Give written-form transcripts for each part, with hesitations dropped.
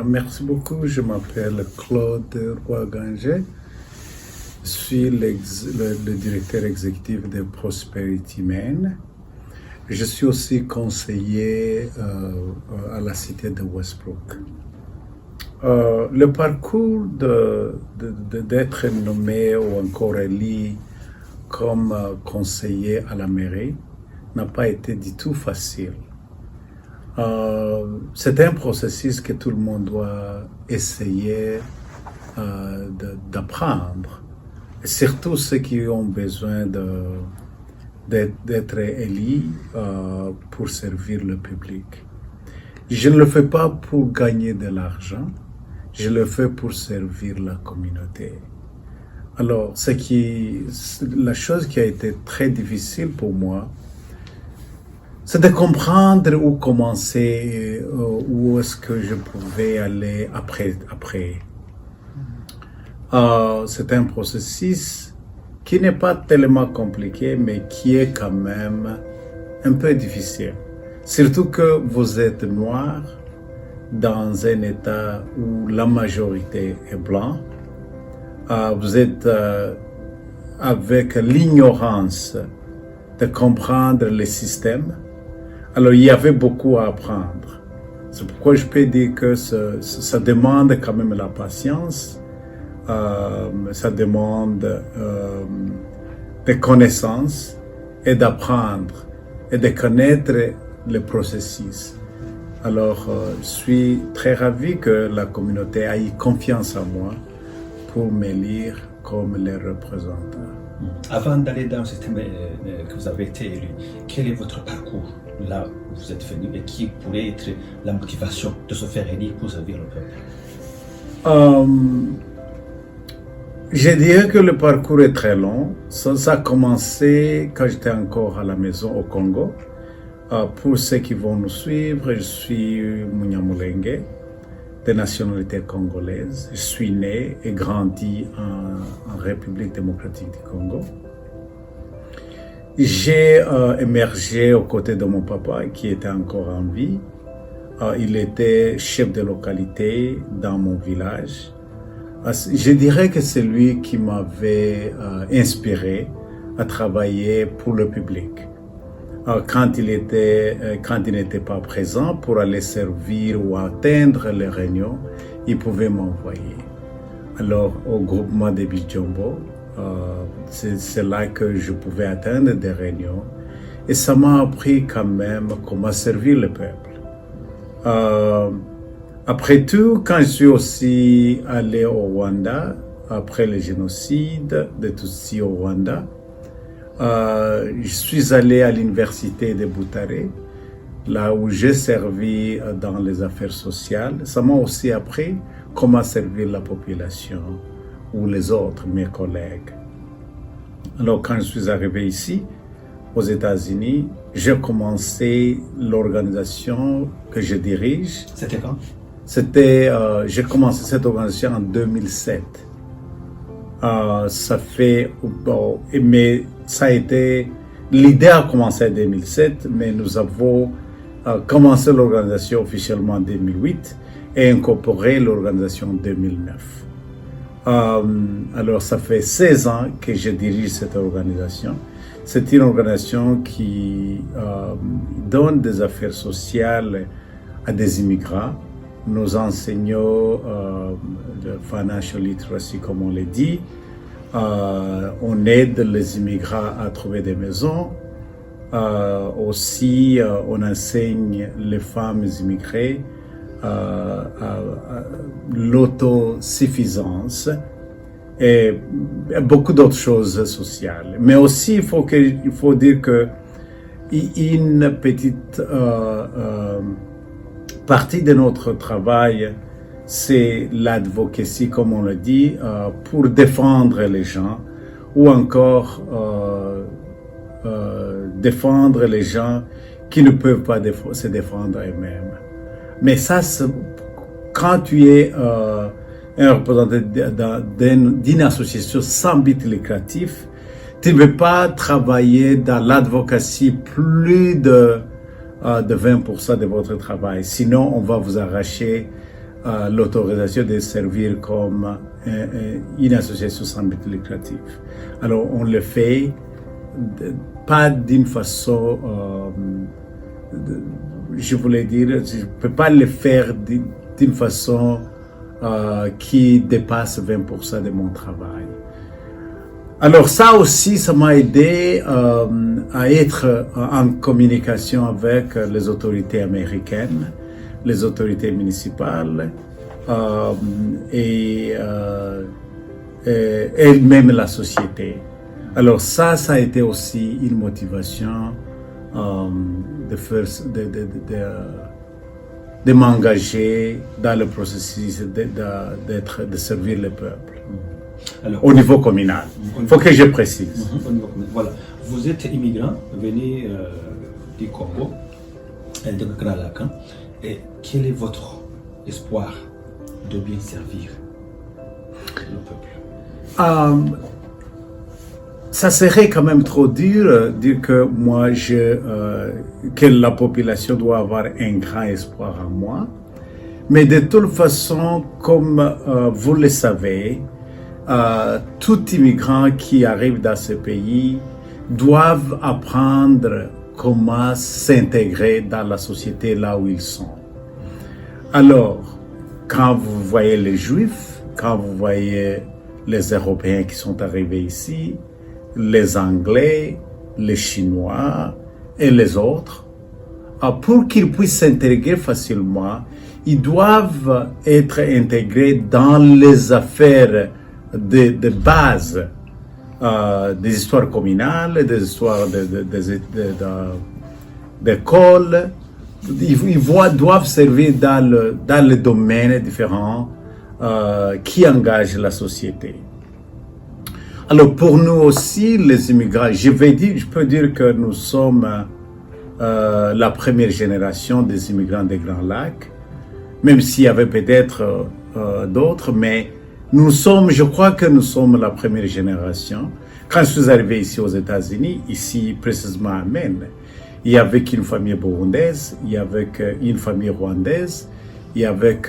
Merci beaucoup. Je m'appelle Claude Roy-Ganger. Je suis le directeur exécutif de Prosperity Maine. Je suis aussi conseiller à la cité de Westbrook. Le parcours d'être nommé ou encore élu comme conseiller à la mairie n'a pas été du tout facile. C'est un processus que tout le monde doit essayer d'apprendre, et surtout ceux qui ont besoin d'être élus pour servir le public. Je ne le fais pas pour gagner de l'argent, je le fais pour servir la communauté. Alors, la chose qui a été très difficile pour moi, c'est de comprendre où commencer, où est-ce que je pouvais aller après. C'est un processus qui n'est pas tellement compliqué, mais qui est quand même un peu difficile. Surtout que vous êtes noir dans un État où la majorité est blanc. Vous êtes avec l'ignorance de comprendre le système. Alors, il y avait beaucoup à apprendre. C'est pourquoi je peux dire que ça demande quand même la patience, ça demande des connaissances et d'apprendre et de connaître le processus. Alors, je suis très ravi que la communauté ait confiance en moi pour m'élire comme les représentants. Avant d'aller dans ce thème que vous avez été élu, quel est votre parcours là où vous êtes venu et qui pourrait être la motivation de se faire élire pour servir le peuple? Je dirais que le parcours est très long. Ça a commencé quand j'étais encore à la maison au Congo. Pour ceux qui vont nous suivre, je suis Munyamulenge, de nationalité congolaise. Je suis né et grandi en République démocratique du Congo. J'ai émergé aux côtés de mon papa qui était encore en vie. Il était chef de localité dans mon village. Je dirais que c'est lui qui m'avait inspiré à travailler pour le public. Quand il n'était pas présent pour aller servir ou atteindre les réunions, il pouvait m'envoyer. Alors, au groupement de Bijombo, c'est là que je pouvais atteindre des réunions. Et ça m'a appris quand même comment servir le peuple. Après tout, quand je suis aussi allé au Rwanda, après le génocide de Tutsi au Rwanda, je suis allé à l'université de Butare, là où j'ai servi dans les affaires sociales. Ça m'a aussi appris comment servir la population ou les autres, mes collègues. Alors, quand je suis arrivé ici, aux États-Unis, j'ai commencé l'organisation que je dirige. C'était quand? J'ai commencé cette organisation en 2007. Mais ça a été, l'idée a commencé en 2007, mais nous avons commencé l'organisation officiellement en 2008 et incorporé l'organisation en 2009. Alors, ça fait 16 ans que je dirige cette organisation. C'est une organisation qui donne des affaires sociales à des immigrants. Nous enseignons le financial literacy, comme on l'a dit. On aide les immigrants à trouver des maisons. Aussi, on enseigne les femmes immigrées à l'autosuffisance et beaucoup d'autres choses sociales. Mais aussi, il faut dire que une petite partie de notre travail, c'est l'advocacy, comme on le dit, pour défendre les gens ou encore défendre les gens qui ne peuvent pas se défendre eux-mêmes. Mais ça, quand tu es un représentant d'une association sans but lucratif, tu ne veux pas travailler dans l'advocacy plus de 20% de votre travail. Sinon, on va vous arracher l'autorisation de servir comme une association sans but lucratif. Alors, on le fait pas d'une façon, je voulais dire, je ne peux pas le faire d'une façon qui dépasse 20% de mon travail. Alors ça aussi, ça m'a aidé à être en communication avec les autorités américaines, les autorités municipales et même la société. Alors ça a été aussi une motivation de m'engager dans le processus de servir le peuple. Alors, au niveau communal. Il faut que je précise. Voilà. Vous êtes immigrant, venu du Congo, de Grand Lac. Et quel est votre espoir de bien servir le peuple? Ça serait quand même trop dur de dire que moi, que la population doit avoir un grand espoir en moi. Mais de toute façon, comme vous le savez, tout immigrant qui arrive dans ce pays doivent apprendre comment s'intégrer dans la société là où ils sont. Alors, quand vous voyez les Juifs, quand vous voyez les Européens qui sont arrivés ici, les Anglais, les Chinois et les autres, pour qu'ils puissent s'intégrer facilement, ils doivent être intégrés dans les affaires de base, des histoires communales, des histoires d'école. Ils doivent servir dans le domaine différents qui engagent la société. Alors pour nous aussi, les immigrants, je peux dire que nous sommes la première génération des immigrants des Grands Lacs, même s'il y avait peut-être d'autres, mais je crois que nous sommes la première génération. Quand je suis arrivé ici aux États-Unis, ici précisément à Maine, il y avait une famille burundaise, il y avait une famille rwandaise, il y avait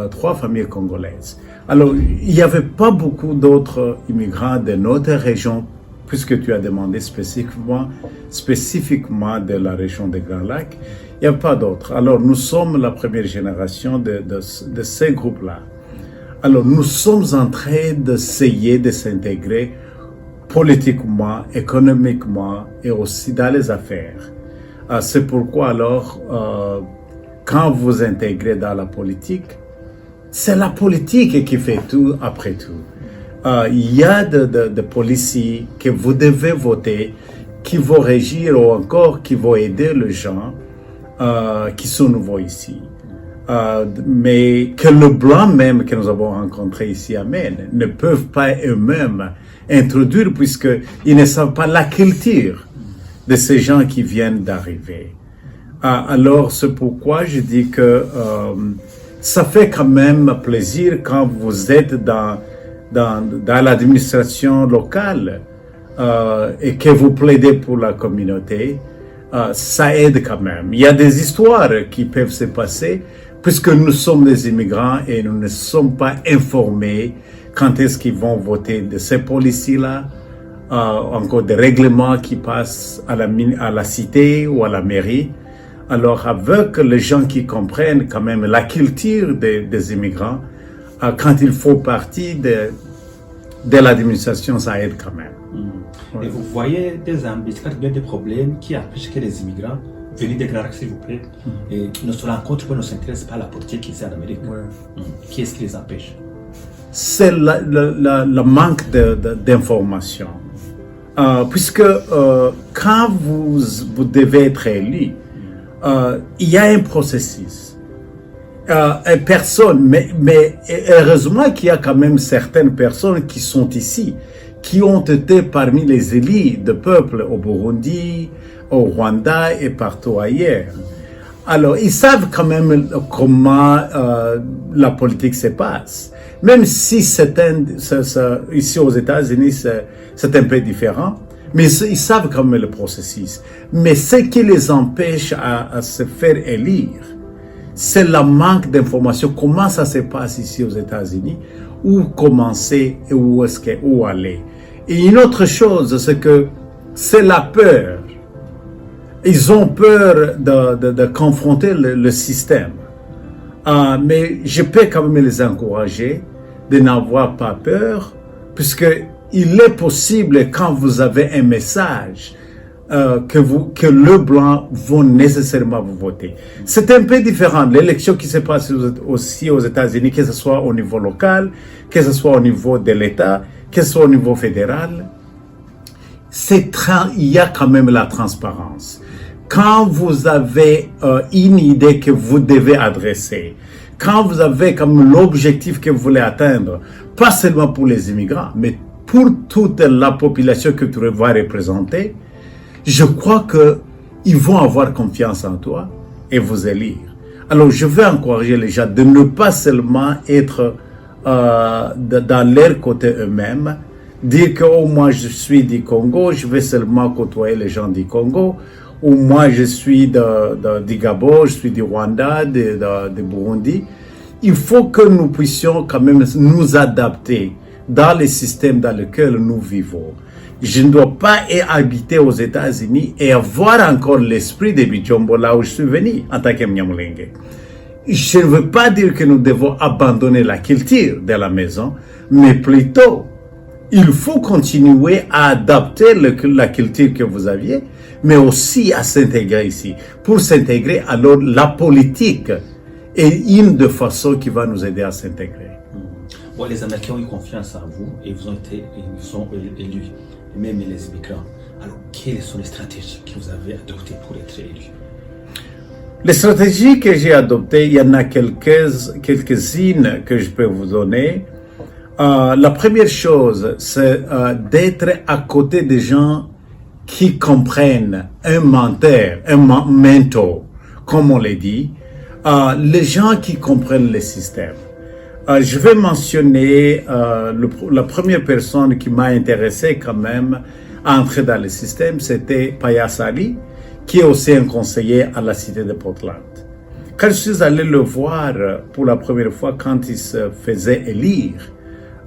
3 familles congolaises. Alors, il n'y avait pas beaucoup d'autres immigrants de notre région, puisque tu as demandé spécifiquement de la région des Grands Lacs. Il n'y a pas d'autres. Alors, nous sommes la première génération de ces groupes-là. Alors, nous sommes en train d'essayer de s'intégrer politiquement, économiquement et aussi dans les affaires. C'est pourquoi alors, quand vous intégrez dans la politique, c'est la politique qui fait tout après tout. Il y a des policiers que vous devez voter, qui vont régir ou encore qui vont aider les gens qui sont nouveaux ici. Mais que le blanc même que nous avons rencontré ici à Maine ne peuvent pas eux-mêmes introduire puisqu'ils ne savent pas la culture de ces gens qui viennent d'arriver. Alors c'est pourquoi je dis que ça fait quand même plaisir quand vous êtes dans l'administration locale et que vous plaidez pour la communauté. Ça aide quand même. Il y a des histoires qui peuvent se passer puisque nous sommes des immigrants et nous ne sommes pas informés quand est-ce qu'ils vont voter de ces policiers-là, encore des règlements qui passent à la cité ou à la mairie. Alors avec les gens qui comprennent quand même la culture des immigrants, quand il faut partie de l'administration, ça aide quand même. Et vous voyez des embûches, des problèmes qui empêchent que les immigrants venez des Grands Lacs, s'il vous plaît, et ne se rencontrent pas, ne s'intéressent pas à la politique ici en Amérique. Qui est-ce qui les empêche? C'est le manque d'information. Puisque quand vous devez être élu, il y a un processus. Mais heureusement qu'il y a quand même certaines personnes qui sont ici, qui ont été parmi les élus de peuple au Burundi, au Rwanda et partout ailleurs. Alors, ils savent quand même comment la politique se passe. Même si ici aux États-Unis, c'est un peu différent, mais ils savent quand même le processus. Mais ce qui les empêche à se faire élire, c'est le manque d'informations. Comment ça se passe ici aux États-Unis? Où commencer et où aller? Et une autre chose, c'est que c'est la peur. Ils ont peur de confronter le système. Mais je peux quand même les encourager de n'avoir pas peur, puisque il est possible, quand vous avez un message, que le blanc vont nécessairement vous voter. C'est un peu différent. L'élection qui se passe aussi aux États-Unis, que ce soit au niveau local, que ce soit au niveau de l'État, que ce soit au niveau fédéral, il y a quand même la transparence. Quand vous avez une idée que vous devez adresser, quand vous avez comme l'objectif que vous voulez atteindre, pas seulement pour les immigrants, mais pour toute la population que tu vas représenter, je crois qu'ils vont avoir confiance en toi et vous élire. Alors, je veux encourager les gens de ne pas seulement être dans leur côté eux-mêmes, dire que oh, moi je suis du Congo, je vais seulement côtoyer les gens du Congo, ou moi je suis du Gabon, je suis du Rwanda, de Burundi. Il faut que nous puissions quand même nous adapter dans les systèmes dans lesquels nous vivons. Je ne dois pas habiter aux États-Unis et avoir encore l'esprit de Bijombo là où je suis venu en tant que Mnyamulenge. Je ne veux pas dire que nous devons abandonner la culture de la maison, mais plutôt, il faut continuer à adapter la culture que vous aviez, mais aussi à s'intégrer ici. Pour s'intégrer, alors la politique est une des façons qui va nous aider à s'intégrer. Bon, les Américains ont eu confiance en vous et vous ont été élus, même les immigrants. Alors, quelles sont les stratégies que vous avez adoptées pour être élus? Les stratégies que j'ai adoptées, il y en a quelques-unes que je peux vous donner. La première chose, c'est d'être à côté des gens qui comprennent un mentor, comme on l'a dit, les gens qui comprennent le système. Je vais mentionner la première personne qui m'a intéressé quand même à entrer dans le système, c'était Payas Ali, qui est aussi un conseiller à la cité de Portland. Quand je suis allé le voir pour la première fois, quand il se faisait élire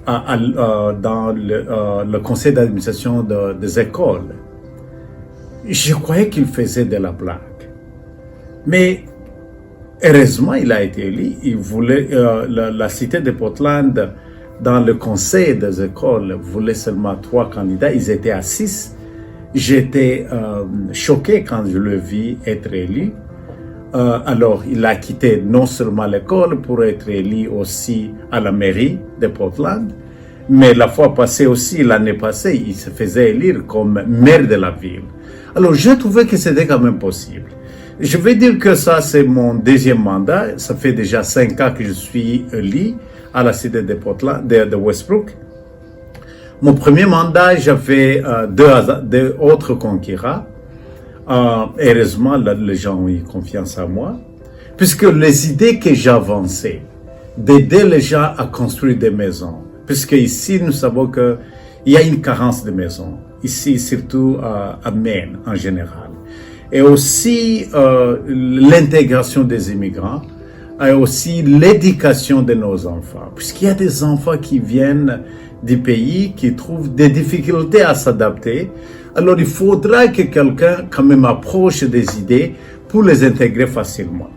dans le conseil d'administration des écoles, je croyais qu'il faisait de la blague. Mais heureusement, il a été élu. Il voulait, la cité de Portland, dans le conseil des écoles, voulait seulement 3 candidats. Ils étaient à 6. J'étais choqué quand je le vis être élu. Alors, il a quitté non seulement l'école pour être élu aussi à la mairie de Portland, mais la fois passée aussi, l'année passée, il se faisait élire comme maire de la ville. Alors, j'ai trouvé que c'était quand même possible. Je vais dire que ça, c'est mon deuxième mandat. Ça fait déjà 5 ans que je suis élu à la cité de Portland, de Westbrook. Mon premier mandat, j'avais 2 autres concurrents. Heureusement, les gens ont eu confiance en moi, puisque les idées que j'avançais, d'aider les gens à construire des maisons, puisque ici, nous savons qu'il y a une carence de maisons, ici, surtout à Maine en général. Et aussi l'intégration des immigrants, et aussi l'éducation de nos enfants, puisqu'il y a des enfants qui viennent du pays, qui trouvent des difficultés à s'adapter. Alors il faudra que quelqu'un quand même approche des idées pour les intégrer facilement.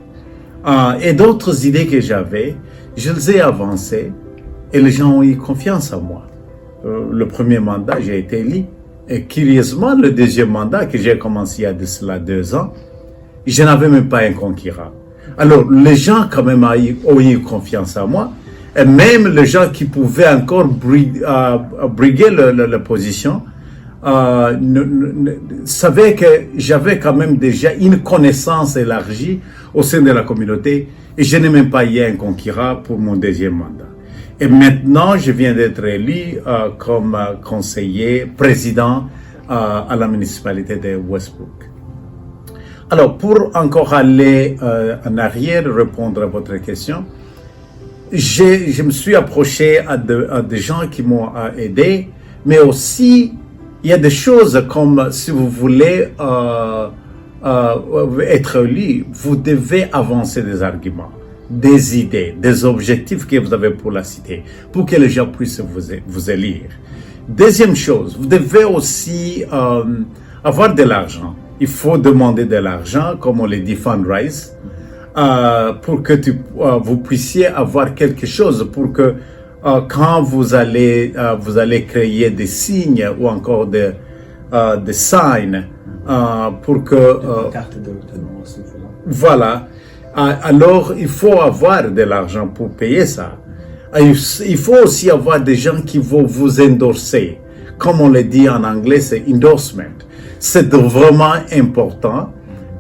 Et d'autres idées que j'avais, je les ai avancées et les gens ont eu confiance en moi. Le premier mandat, j'ai été élu. Et curieusement, le deuxième mandat que j'ai commencé il y a de cela 2 ans, je n'avais même pas un concurrent. Alors, les gens quand même ont eu confiance en moi, et même les gens qui pouvaient encore briguer la position, savaient que j'avais quand même déjà une connaissance élargie au sein de la communauté, et je n'ai même pas eu un concurrent pour mon deuxième mandat. Et maintenant, je viens d'être élu comme conseiller président à la municipalité de Westbrook. Alors, pour encore aller en arrière, répondre à votre question, je me suis approché à des gens qui m'ont aidé, mais aussi, il y a des choses comme, si vous voulez, être élu, vous devez avancer des arguments, des idées, des objectifs que vous avez pour la cité, pour que les gens puissent vous élire. Deuxième chose, vous devez aussi avoir de l'argent. Il faut demander de l'argent, comme on le dit, fundraise, pour que vous puissiez avoir quelque chose, pour que quand vous allez créer des signes ou encore des signes, pour que voilà, alors il faut avoir de l'argent pour payer ça. Il faut aussi avoir des gens qui vont vous endorser, comme on le dit en anglais, c'est endorsement. C'est vraiment important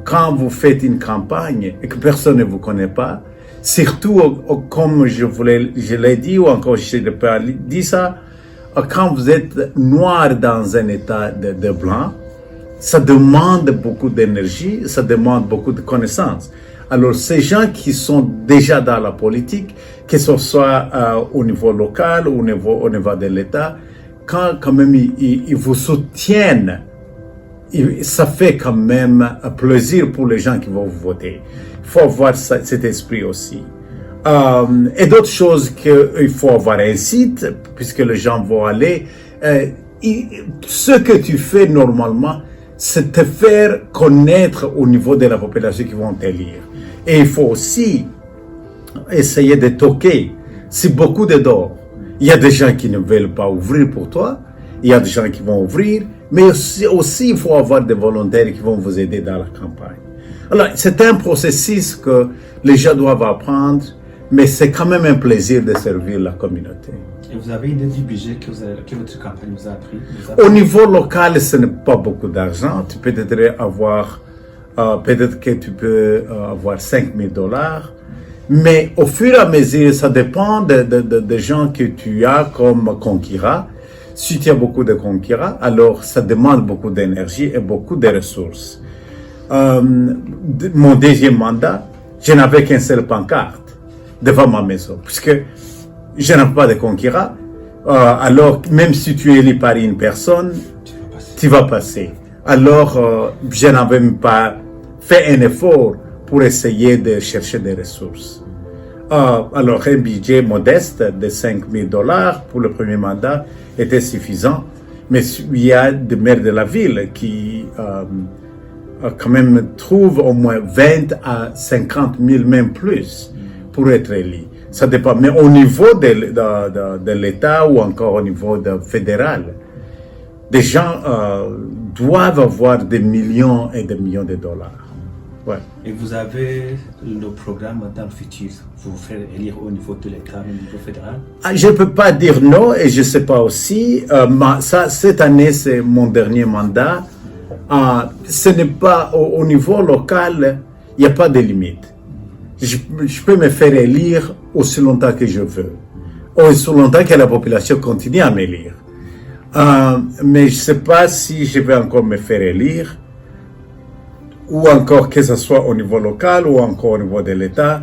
quand vous faites une campagne et que personne ne vous connaît pas, surtout comme je l'ai dit ou encore je n'ai pas dit ça, quand vous êtes noir dans un état de blanc, ça demande beaucoup d'énergie, ça demande beaucoup de connaissances. Alors, ces gens qui sont déjà dans la politique, que ce soit au niveau local ou au niveau de l'État, quand même ils vous soutiennent, ça fait quand même plaisir pour les gens qui vont vous voter. Il faut avoir cet esprit aussi. Et d'autres choses qu'il faut avoir un site, puisque les gens vont aller. Ce que tu fais normalement, c'est te faire connaître au niveau de la population qui vont t'élire. Et il faut aussi essayer de toquer. C'est beaucoup de dehors. Il y a des gens qui ne veulent pas ouvrir pour toi. Il y a des gens qui vont ouvrir. Mais aussi il faut avoir des volontaires qui vont vous aider dans la campagne. Alors, c'est un processus que les gens doivent apprendre, mais c'est quand même un plaisir de servir la communauté. Et vous avez une idée du budget que votre campagne vous a pris? Au niveau local, ce n'est pas beaucoup d'argent. Tu peux peut-être avoir, peut-être que tu peux avoir $5,000. Mais au fur et à mesure, ça dépend des gens que tu as comme concurrents. Si tu as beaucoup de concurrents, alors ça demande beaucoup d'énergie et beaucoup de ressources. Mon deuxième mandat, je n'avais qu'une seule pancarte devant ma maison, puisque je n'ai pas de concurrents. Alors, même si tu es élu par une personne, tu vas passer. Alors, je n'avais même pas fait un effort pour essayer de chercher des ressources. Alors, un budget modeste de $5,000 pour le premier mandat était suffisant, mais il y a des maires de la ville qui quand même trouvent au moins 20 à 50 000, même plus, pour être élus. Ça dépend, mais au niveau de l'État ou encore au niveau fédéral, des gens doivent avoir des millions et des millions de dollars. Ouais. Et vous avez le programme dans le futur, vous faire élire au niveau de l'État, au niveau fédéral? Je ne peux pas dire non et je ne sais pas aussi. Cette année, c'est mon dernier mandat. Ce n'est pas au niveau local, il n'y a pas de limite. Je peux me faire élire aussi longtemps que je veux, aussi longtemps que la population continue à m'élire. Mais je ne sais pas si je vais encore me faire élire, ou encore que ce soit au niveau local ou encore au niveau de l'État.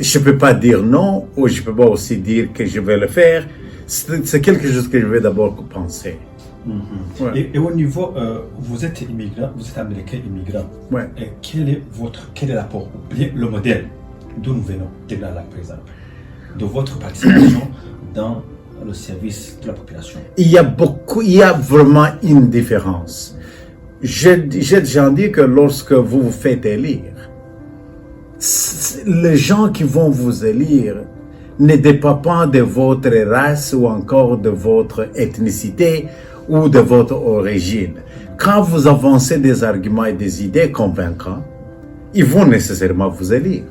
Je ne peux pas dire non, ou je ne peux pas aussi dire que je vais le faire. C'est quelque chose que je vais d'abord penser. Mm-hmm. Ouais. Et au niveau, vous êtes immigrant, vous êtes américain immigrant. Ouais. Et quel est l'apport, ou bien le modèle d'où nous venons, de là, par exemple, de votre participation dans le service de la population? Il y a vraiment une différence. J'ai déjà dit que lorsque vous vous faites élire, les gens qui vont vous élire ne dépendent pas de votre race ou encore de votre ethnicité ou de votre origine. Quand vous avancez des arguments et des idées convaincants, ils vont nécessairement vous élire.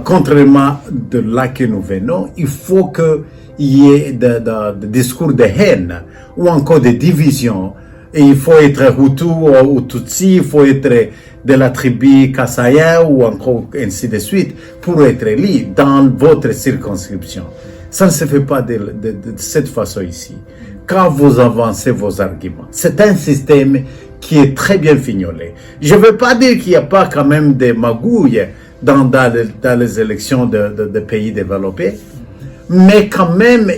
Contrairement de là que nous venons, il faut qu'il y ait des discours de haine ou encore de division. Et il faut être Hutu ou Tutsi, il faut être de la tribu Kasaïen ou encore ainsi de suite pour être élu dans votre circonscription. Ça ne se fait pas de cette façon ici. Quand vous avancez vos arguments, c'est un système qui est très bien fignolé. Je ne veux pas dire qu'il n'y a pas quand même des magouilles dans les élections de pays développés, mais quand même,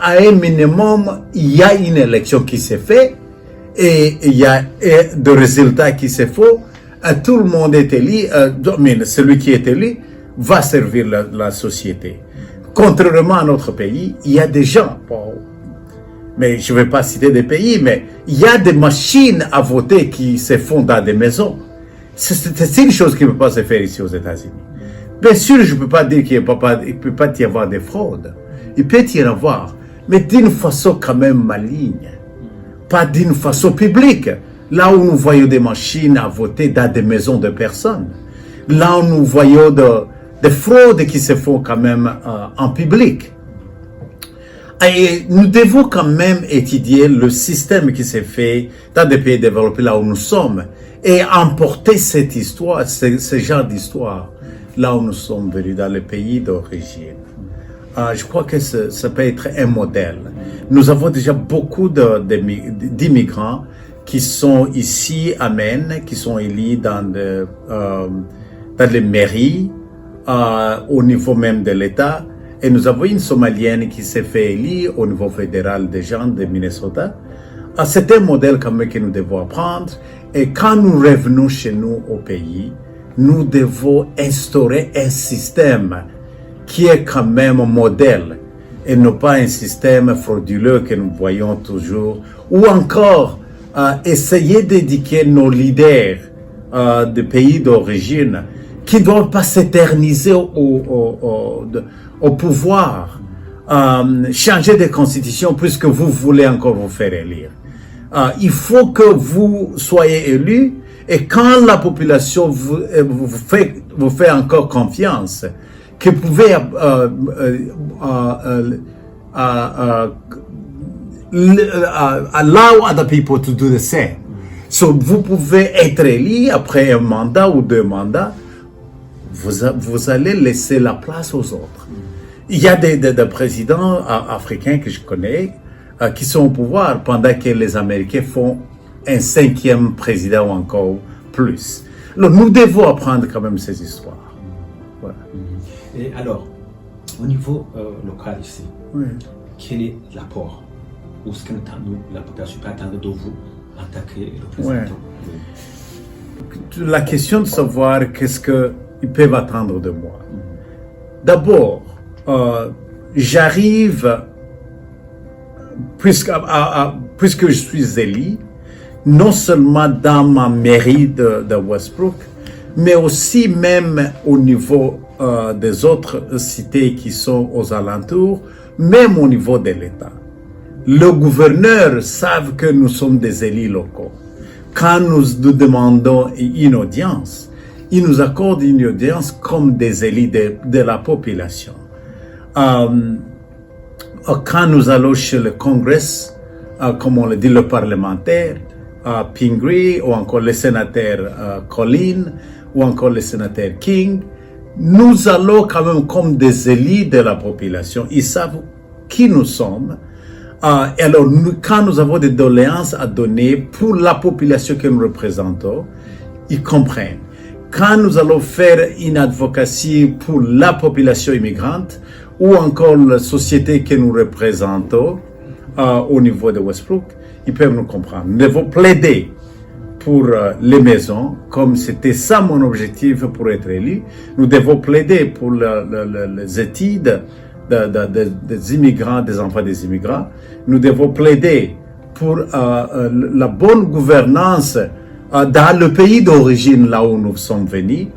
à un minimum, il y a une élection qui s'est faite et il y a des résultats qui se font, tout le monde est élu, mais celui qui est élu va servir la société. Contrairement à notre pays, il y a des gens, mais je ne vais pas citer des pays, mais il y a des machines à voter qui se font dans des maisons. C'est une chose qui ne peut pas se faire ici aux États-Unis. Bien sûr, je ne peux pas dire qu'il ne peut pas y avoir des fraudes. Il peut y en avoir, mais d'une façon quand même maligne. Pas d'une façon publique. Là où nous voyons des machines à voter dans des maisons de personnes. Là où nous voyons des fraudes qui se font quand même en public. Et nous devons quand même étudier le système qui s'est fait dans des pays développés là où nous sommes et emporter cette histoire, ce genre d'histoire là où nous sommes venus dans le pays d'origine. Je crois que ça peut être un modèle. Nous avons déjà beaucoup d'immigrants qui sont ici à Maine, qui sont élus dans les mairies, au niveau même de l'État. Et nous avons une Somalienne qui s'est fait élire au niveau fédéral des gens de Minnesota. C'est un modèle quand même que nous devons apprendre. Et quand nous revenons chez nous au pays, nous devons instaurer un système qui est quand même un modèle et non pas un système frauduleux que nous voyons toujours. Ou encore, essayer d'éduquer nos leaders de pays d'origine qui ne doivent pas s'éterniser au pouvoir, changer de constitution puisque vous voulez encore vous faire élire. Il faut que vous soyez élus et quand la population vous fait encore confiance, que vous pouvez allow other people to do the same. So, vous pouvez être élu après un mandat ou 2 mandats, vous allez laisser la place aux autres. Il y a des présidents africains que je connais qui sont au pouvoir pendant que les Américains font un 5e président ou encore plus. Alors, nous devons apprendre quand même ces histoires. Voilà. Et alors, au niveau local ici, Oui. quel est l'apport ou ce que la population peut attendre de vous en tant que représentant? Ouais. La question de savoir qu'est-ce qu'ils peuvent attendre de moi. D'abord, j'arrive, puisque je suis élu, non seulement dans ma mairie de Westbrook, mais aussi même au niveau des autres cités qui sont aux alentours, même au niveau de l'État. Le gouverneur savent que nous sommes des élus locaux. Quand nous demandons une audience, il nous accorde une audience comme des élus de la population. Quand nous allons chez le Congrès, comme on le dit, le parlementaire, Pingree, ou encore le sénateur Collin, ou encore le sénateur King, nous allons quand même comme des élus de la population. Ils savent qui nous sommes. Et alors, quand nous avons des doléances à donner pour la population que nous représentons, ils comprennent. Quand nous allons faire une advocacy pour la population immigrante ou encore la société que nous représentons au niveau de Westbrook, ils peuvent nous comprendre. Nous devons plaider pour les maisons, comme c'était ça mon objectif pour être élu. Nous devons plaider pour les études des immigrants, des enfants des immigrants. Nous devons plaider pour la bonne gouvernance dans le pays d'origine, là où nous sommes venus,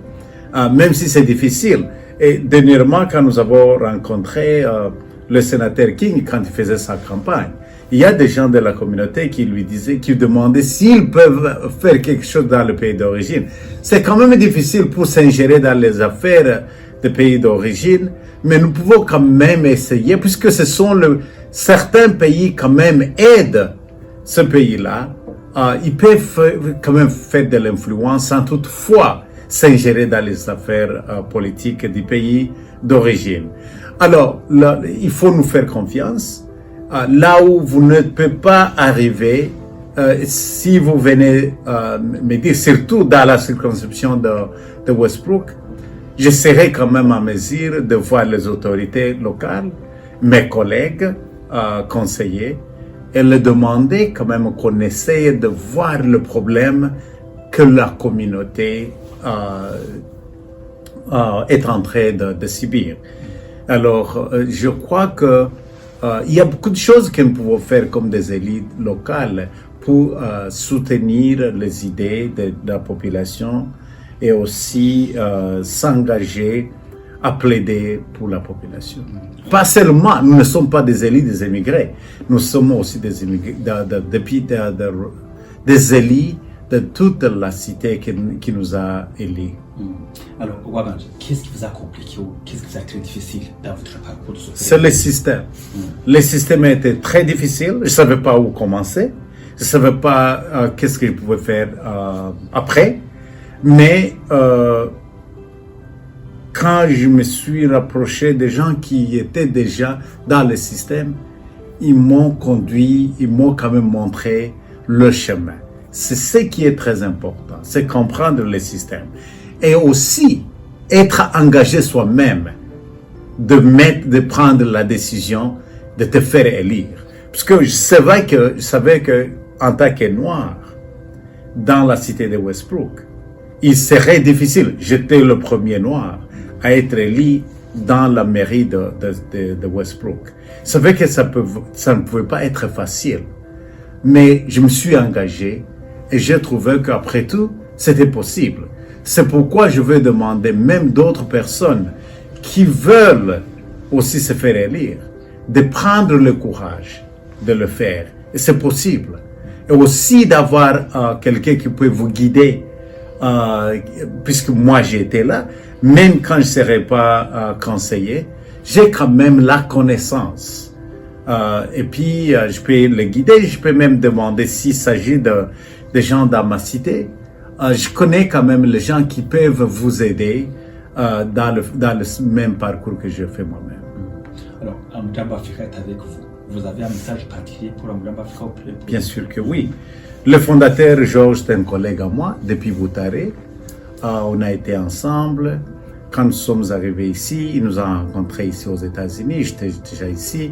même si c'est difficile. Et dernièrement, quand nous avons rencontré le sénateur King, quand il faisait sa campagne, il y a des gens de la communauté qui lui disaient, qui demandaient s'ils peuvent faire quelque chose dans le pays d'origine. C'est quand même difficile pour s'ingérer dans les affaires des pays d'origine, mais nous pouvons quand même essayer, puisque ce sont certains pays quand même aident ce pays-là. Ils peuvent quand même faire de l'influence sans toutefois s'ingérer dans les affaires politiques du pays d'origine. Alors, là, il faut nous faire confiance. Là où vous ne pouvez pas arriver, si vous venez me dire, surtout dans la circonscription de Westbrook, je serai quand même en mesure de voir les autorités locales, mes collègues, conseillers, et le demander quand même qu'on essaye de voir le problème que la communauté est en train de subir. Alors, je crois que il y a beaucoup de choses que nous pouvons faire comme des élites locales pour soutenir les idées de la population et aussi s'engager à plaider pour la population. Pas seulement, nous ne sommes pas des élites des émigrés, nous sommes aussi des émigrés, des élites de toute la cité qui nous a élus. Alors, Waban, qu'est-ce qui vous a compliqué ou qu'est-ce qui vous a été difficile dans votre parcours de C'est le système. Le système était très difficile, je ne savais pas où commencer, je ne savais pas qu'est-ce que je pouvais faire après, mais quand je me suis rapproché des gens qui étaient déjà dans le système, ils m'ont conduit, ils m'ont quand même montré le chemin. C'est ce qui est très important, c'est comprendre le système. Et aussi, être engagé soi-même, de prendre la décision de te faire élire. Parce que je savais que en tant que noir, dans la cité de Westbrook, il serait difficile, j'étais le premier noir, à être élu dans la mairie de Westbrook. Je savais que ça ne pouvait pas être facile. Mais je me suis engagé et j'ai trouvé qu'après tout, c'était possible. C'est pourquoi je veux demander même d'autres personnes qui veulent aussi se faire élire, de prendre le courage de le faire. Et c'est possible. Et aussi d'avoir quelqu'un qui peut vous guider, puisque moi j'ai été là, même quand je ne serais pas conseiller, j'ai quand même la connaissance. Et puis, je peux le guider, je peux même demander s'il s'agit de gens dans ma cité. Je connais quand même les gens qui peuvent vous aider dans le même parcours que je fais moi-même. Alors, Amjambo Africa est avec vous. Vous avez un message particulier pour Amjambo Africa? Bien sûr que oui. Le fondateur Georges est un collègue à moi depuis Boutaré. On a été ensemble. Quand nous sommes arrivés ici, il nous a rencontrés ici aux États-Unis. J'étais déjà ici.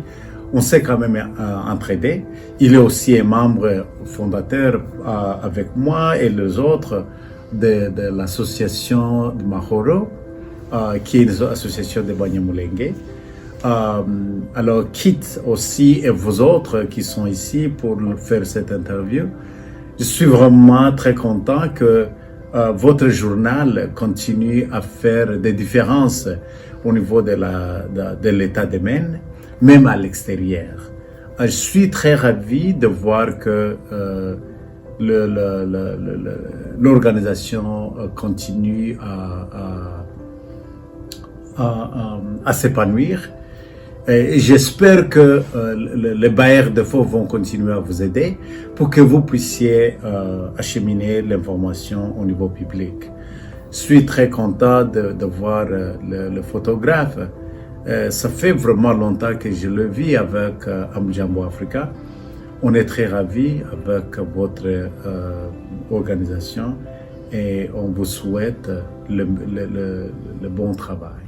On s'est quand même entraidé. Il est aussi un membre fondateur avec moi et les autres de l'association de Mahoro, qui est une association de Banyamulenge. Alors, quitte aussi et vous autres qui sont ici pour faire cette interview, je suis vraiment très content que votre journal continue à faire des différences au niveau de l'état de Maine, même à l'extérieur. Je suis très ravi de voir que l'organisation continue à s'épanouir. Et j'espère que les bailleurs de fonds vont continuer à vous aider pour que vous puissiez acheminer l'information au niveau public. Je suis très content de voir le photographe. Ça fait vraiment longtemps que je le vis avec Amjambo Africa. On est très ravis avec votre organisation et on vous souhaite le bon travail.